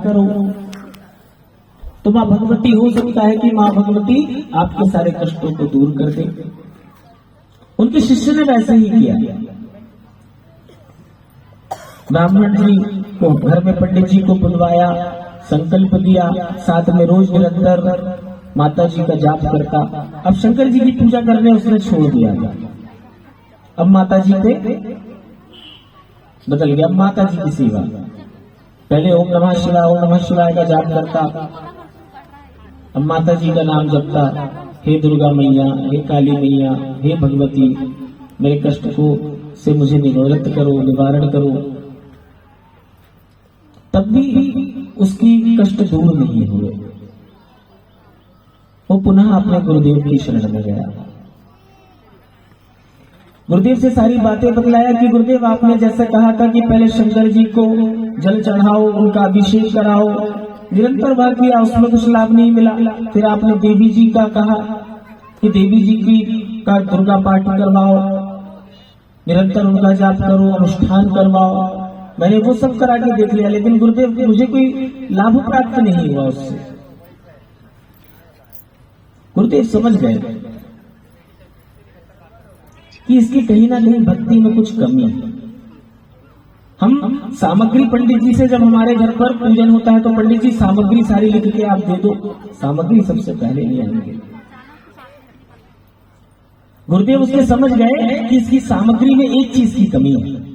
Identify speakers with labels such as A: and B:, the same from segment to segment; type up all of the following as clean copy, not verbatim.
A: करो। तो माँ भगवती हो सकता है कि माँ भगवती आपके सारे कष्टों को दूर कर दे। उनके शिष्य ने वैसे ही किया। ब्राह्मण जी को घर में पंडित जी को बुलवाया, संकल्प दिया, साथ में रोज निरंतर माता जी का जाप करता। अब शंकर जी की पूजा करने उसने छोड़ दिया था। अब माता जी पे बदल गया, अब माता जी की सेवा। पहले ओम नमः शिवाय का जाप करता, अब माता जी का नाम जपता, हे दुर्गा मैया, हे काली मैया, हे भगवती, मेरे कष्ट को से मुझे निवृत्त करो, निवारण करो। तब भी उसकी कष्ट दूर नहीं हुए। वो पुनः अपने गुरुदेव की शरण में गया। गुरुदेव से सारी बातें बतलाया कि गुरुदेव आपने जैसे कहा था कि पहले शंकर जी को जल चढ़ाओ, उनका अभिषेक कराओ, निरंतर बार किया, उसमें कुछ लाभ नहीं मिला। फिर आपने देवी जी का कहा कि देवी जी की का दुर्गा पाठ करवाओ, निरंतर उनका जाप करो, अनुष्ठान करवाओ। मैंने वो सब करा के देख लिया, लेकिन गुरुदेव मुझे कोई लाभ प्राप्त नहीं हुआ उससे। गुरुदेव समझ गए कि इसकी कहीं ना कहीं भक्ति में कुछ कमी है। हम सामग्री पंडित जी से जब हमारे घर पर पूजन होता है तो पंडित जी सामग्री सारी लिख के आप दे दो, सामग्री सबसे पहले नहीं आएंगे। गुरुदेव उसके समझ गए कि इसकी सामग्री में एक चीज की कमी है।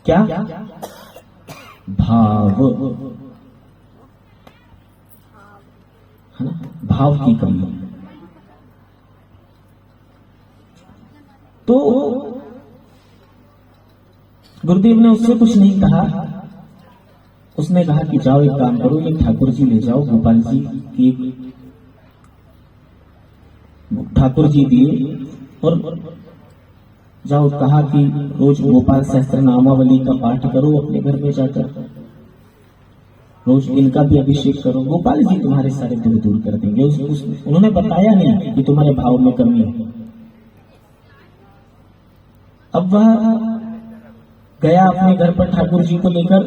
A: क्या? भाव, है ना? भाव की कमी है। तो गुरुदेव ने उससे कुछ नहीं कहा। उसने कहा कि जाओ एक काम करो, ये ठाकुर जी ले जाओ, गोपाल जी की ठाकुर जी दिए, और जाओ कहा कि रोज गोपाल सहस्त्र नामावली का पाठ करो, अपने घर में जाकर रोज इनका भी अभिषेक करो, गोपाल जी तुम्हारे सारे दुख दूर कर देंगे। उन्होंने बताया नहीं कि तुम्हारे भाव में कमी है। अब वह गया अपने घर पर, ठाकुर जी को लेकर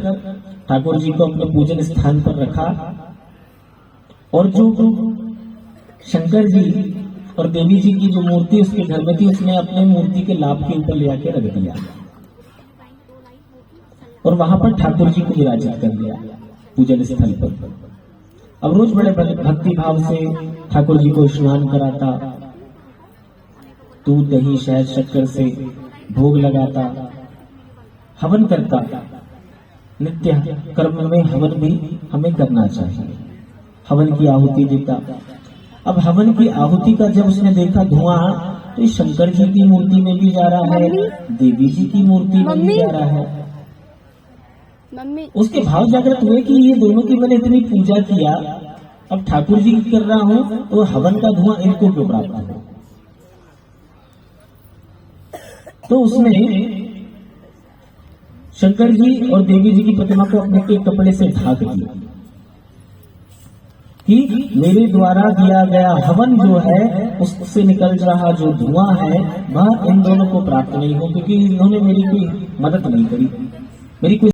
A: ठाकुर जी को अपने पूजन स्थान पर रखा, और जो शंकर जी और देवी जी की जो मूर्ति उसके घर में थी, उसने अपने मूर्ति के लाभ के ऊपर ले आके रख दिया और वहां पर ठाकुर जी को विराजित कर दिया पूजन स्थल पर। अब रोज बड़े भक्ति भाव से ठाकुर जी को स्नान कराता, दूध दही शहद शक्कर से भोग लगाता, हवन करता। नित्य कर्म में हवन भी हमें करना चाहिए। हवन की आहुति देता। अब हवन की आहुति का जब उसने देखा धुआं, तो इस शंकर जी की मूर्ति में भी जा रहा है, देवी जी की मूर्ति में भी जा रहा है। उसके भाव जागृत हुए कि ये दोनों की मैंने इतनी पूजा किया, अब ठाकुर जी की कर रहा हूं तो हवन का धुआं इनको क्यों प्राप्त हो। तो उसने शंकर जी और देवी जी की प्रतिमा को अपने के कपड़े से ढाक दिया कि मेरे द्वारा दिया गया हवन जो है, उससे निकल रहा जो धुआं है वह इन दोनों को प्राप्त नहीं हो, क्योंकि इन्होंने मेरी कोई मदद नहीं करी, मेरी कोई